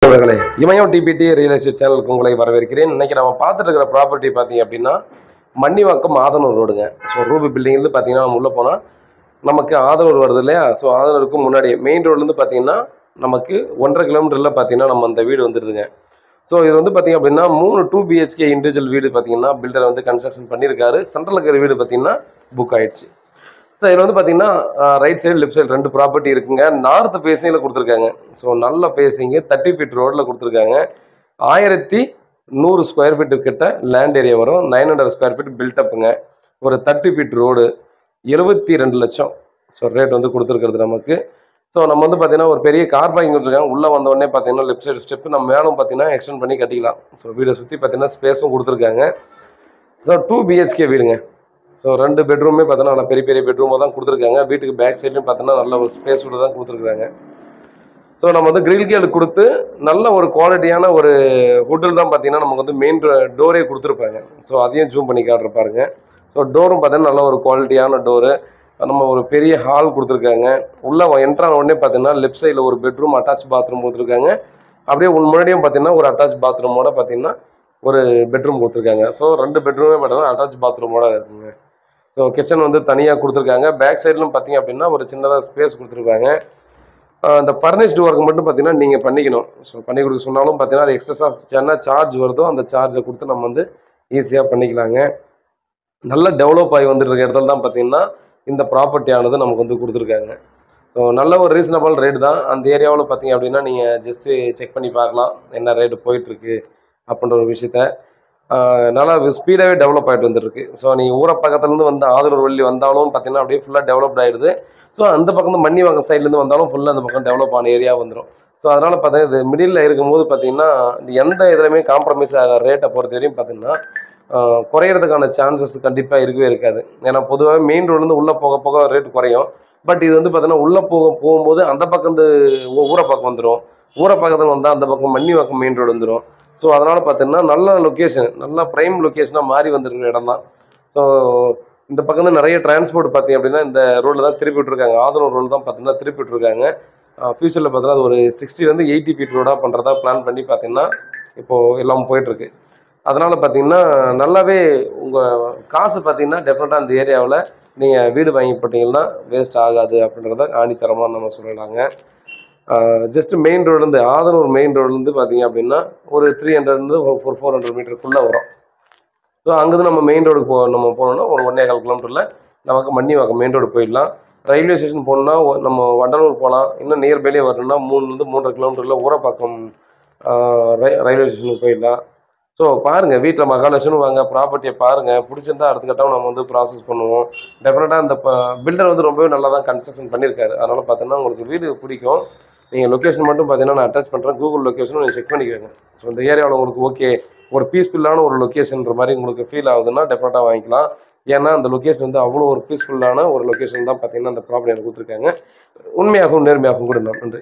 நண்பர்களே, இமயம் DBT real estate சேனலுக்கு உங்களை வரவேற்கிறேன். இன்னைக்கு நம்ம பார்த்துட்டு இருக்கிற ப்ராப்பர்ட்டி பார்த்தீங்க அப்படின்னா மன்னிவாக்கம் ஆதனூர் ரோடுங்க. ஸோ ரூபி பில்டிங்லேருந்து பார்த்தீங்கன்னா நம்ம உள்ளே போனால் நமக்கு ஆதனூர் வருது இல்லையா? ஸோ ஆதனூருக்கு முன்னாடி மெயின் ரோட்லேருந்து பார்த்தீங்கன்னா நமக்கு 1.5 கிலோமீட்டரில் பார்த்தீங்கன்னா நம்ம அந்த வீடு வந்துடுதுங்க. ஸோ இது வந்து பார்த்தீங்க அப்படின்னா 3 2 BHK இண்டிவிஜுவல் வீடு பார்த்தீங்கன்னா பில்டர் வந்து கன்ஸ்ட்ரக்ஷன் பண்ணியிருக்காரு. சென்ட்ரல் இருக்கிற வீடு பார்த்தீங்கன்னா புக் ஆயிடுச்சு. ஸோ இதில் வந்து பார்த்தீங்கன்னா right side left side 2 property இருக்குங்க. நார்த் பேசிங்கில் கொடுத்துருக்காங்க. ஸோ நல்ல பேசிங்கு 30 ஃபீட் ரோடில் கொடுத்துருக்காங்க. 1100 ஸ்கொயர் ஃபீட்டு கிட்ட லேண்ட் ஏரியா வரும். 900 ஸ்கொயர் ஃபீட் பில்டப்புங்க. ஒரு 30 ஃபீட் ரோடு 72 லட்சம். ஸோ ரேட் வந்து கொடுத்துருக்கிறது நமக்கு. ஸோ நம்ம வந்து பார்த்தீங்கன்னா ஒரு பெரிய கார் பார்க்கிங் கொடுத்துருக்காங்க. உள்ளே வந்தோடனே பார்த்தீங்கன்னா லெஃப்ட் சைடு ஸ்டெப்பு நம்ம மேலும் பார்த்தீங்கன்னா எக்ஸ்டெண்ட் பண்ணி கட்டிக்கலாம். ஸோ வீடை சுற்றி பார்த்தீங்கன்னா ஸ்பேஸும் கொடுத்துருக்காங்க. ஸோ 2 BHK வீடுங்க. ஸோ 2 பெட்ரூமே பார்த்தோன்னா நல்லா பெரிய பெரிய பெட்ரூமாக தான் கொடுத்துருக்காங்க. வீட்டுக்கு பேக் சைட்லையும் பார்த்தோன்னா நல்ல ஒரு ஸ்பேஸோடு தான் கொடுத்துருக்காங்க. ஸோ நம்ம வந்து கிரில் கேட் கொடுத்து நல்ல ஒரு குவாலிட்டியான ஒரு ஹோட்டல் தான் பார்த்தீங்கன்னா நமக்கு வந்து மெயின் டோரே கொடுத்துருப்பாங்க. ஸோ அதையும் ஜூம் பண்ணி காட்டுறப்பாருங்க. ஸோ டோரும் பார்த்தீங்கன்னா நல்ல ஒரு குவாலிட்டியான டோரு. நம்ம ஒரு பெரிய ஹால் கொடுத்துருக்காங்க. உள்ளே என்ட்ரான உடனே பார்த்தீங்கன்னா லெஃப்ட் சைடில் ஒரு பெட்ரூம் அட்டாச் பாத்ரூம் கொடுத்துருக்காங்க. அப்படியே முன்னாடியும் பார்த்தீங்கன்னா ஒரு அட்டாச் பாத்ரூமோட பார்த்தீங்கன்னா ஒரு பெட்ரூம் கொடுத்துருக்காங்க. ஸோ 2 பெட்ரூமே பார்த்தீங்கன்னா அட்டாச் பாத்ரூமோட இருக்குங்க. ஸோ கிச்சன் வந்து தனியாக கொடுத்துருக்காங்க. பேக் சைட்லும் பார்த்தீங்க அப்படின்னா ஒரு சின்னதாக ஸ்பேஸ் கொடுத்துருக்காங்க. இந்த ஃபர்னிஷ்டு ஒர்க் மட்டும் பார்த்தீங்கன்னா நீங்கள் பண்ணிக்கணும். ஸோ பண்ணி கொடுக்க சொன்னாலும் பார்த்தீங்கன்னா அது எக்ஸஸாக என்ன சார்ஜ் வருதோ அந்த சார்ஜை கொடுத்து நம்ம வந்து ஈஸியாக பண்ணிக்கலாங்க. நல்லா டெவலப் ஆகி வந்துட்டு இருக்க இடத்துல தான் பார்த்தீங்கன்னா இந்த ப்ராப்பர்ட்டியானது நமக்கு வந்து கொடுத்துருக்காங்க. ஸோ நல்ல ஒரு ரீசனபிள் ரேட் தான். அந்த ஏரியாவில் பார்த்தீங்க அப்படின்னா நீங்கள் ஜஸ்ட்டு செக் பண்ணி பார்க்கலாம் என்ன ரேட்டு போயிட்டுருக்கு அப்படின்ற ஒரு விஷயத்த. நல்லா ஸ்பீடாகவே டெவலப் ஆகிட்டு வந்துருக்கு. ஸோ நீங்கள் ஊரை பக்கத்துலேருந்து வந்து ஆதனூர் வழி வந்தாலும் பார்த்தீங்கன்னா அப்படியே ஃபுல்லாக டெவலப்ட் ஆகிடுது. ஸோ அந்த பக்கம் மன்னிவாக்கம் சைட்லேருந்து வந்தாலும் ஃபுல்லாக அந்த பக்கம் டெவலப் ஆன ஏரியா வந்துடும். ஸோ அதனால் பார்த்தீங்கன்னா இது மிடில் இருக்கும்போது பார்த்தீங்கன்னா எந்த இதுலையுமே காம்ப்ரமைஸ் ஆகிற ரேட்டை பொறுத்த வரையும் பார்த்தீங்கன்னா குறையிறதுக்கான சான்சஸ் கண்டிப்பாக இருக்கவே இருக்காது. ஏன்னா பொதுவாக மெயின் ரோட்லேருந்து உள்ளே போக போக ரேட் குறையும். பட் இது வந்து பார்த்தீங்கன்னா உள்ளே போகும்போது அந்த பக்கம் வந்து ஊரை பக்கம் வந்துடும். ஊரை பக்கத்தில் வந்தால் அந்த பக்கம் மன்னிவாக்கம் மெயின் ரோடு வந்துடும். ஸோ அதனால் பார்த்தீங்கன்னா நல்ல லொக்கேஷன், நல்ல ப்ரைம் லொக்கேஷனாக மாறி வந்துருக்கிற இடம் தான். ஸோ இந்த பக்கம் வந்து நிறைய டிரான்ஸ்போர்ட் பார்த்தீங்க அப்படின்னா இந்த ரோடில் தான் திருப்பி விட்டுருக்காங்க. ஆதனூர் ரோடு தான் பார்த்தீங்கன்னா திருப்பி விட்டுருக்காங்க. ஃபியூச்சரில் பார்த்தீங்கன்னா அது ஒரு 60 80 ஃபீட் ரோடாக பண்ணுறதா பிளான் பண்ணி பார்த்தீங்கன்னா இப்போது எல்லாம் போயிட்டுருக்கு. அதனால் பார்த்தீங்கன்னா நல்லாவே உங்கள் காசு பார்த்தீங்கன்னா டெஃபினட்டாக அந்த ஏரியாவில் நீங்கள் வீடு வாங்கி போட்டிங்கன்னா வேஸ்ட் ஆகாது அப்படின்றத ஆணித்தரமாக நம்ம சொல்லலாங்க. ஜஸ்ட் மெயின் ரோட்லேருந்து ஆதனூர் மெயின் ரோட்லேருந்து பார்த்தீங்க அப்படின்னா ஒரு 300 ஒரு 400 மீட்டருக்குள்ளே வரும். ஸோ அங்கேருந்து நம்ம மெயின் ரோடுக்கு நம்ம போனோம்னா ஒரு 1.25 கிலோமீட்டரில் நமக்கு மன்னிவாக்கம் மெயின் ரோடு போயிடலாம். ரயில்வே ஸ்டேஷன் போகணுன்னா நம்ம வண்டலூர் போகலாம். இன்னும் நியர்பைலே வரணும்னா 3 3.5 கிலோமீட்டரில் ஊரப்பாக்கம் ரயில்வே ஸ்டேஷனுக்கு போயிடலாம். ஸோ பாருங்கள், வீட்டில் மகாலட்சுமி வாங்க, ப்ராப்பர்ட்டியை பாருங்கள், பிடிச்சிருந்தா அடுத்த கட்டம் நம்ம வந்து ப்ராசஸ் பண்ணுவோம். டெஃபினட்டாக அந்த பில்டர் வந்து ரொம்பவே நல்லா தான் கன்ஸ்ட்ரக்ஷன் பண்ணியிருக்காரு. அதனால் பார்த்தீங்கன்னா உங்களுக்கு வீடு பிடிக்கும். நீங்கள் லொக்கேஷன் மட்டும் பார்த்தீங்கன்னா நான் அட்டாச் பண்ணுறேன். கூகுள் லொக்கேஷனும் நீங்கள் செக் பண்ணிக்கோங்க. ஸோ இந்த ஏரியாவில் உங்களுக்கு ஓகே, ஒரு பீஸ்ஃபுல்லான ஒரு லொக்கேஷன்ற மாதிரி உங்களுக்கு ஃபீல் ஆகுதுன்னா டெஃபினட்டாக வாங்கிக்கலாம். ஏன்னா அந்த லொக்கேஷன் வந்து அவ்வளோ ஒரு பீஸ்ஃபுல்லான ஒரு லொக்கேஷன் தான் பார்த்தீங்கன்னா அந்த ப்ராப்பர்ட்டி எனக்கு கொடுத்துருக்காங்க. உண்மையாகவும் நேர்மையாகவும் கூட நன்றி.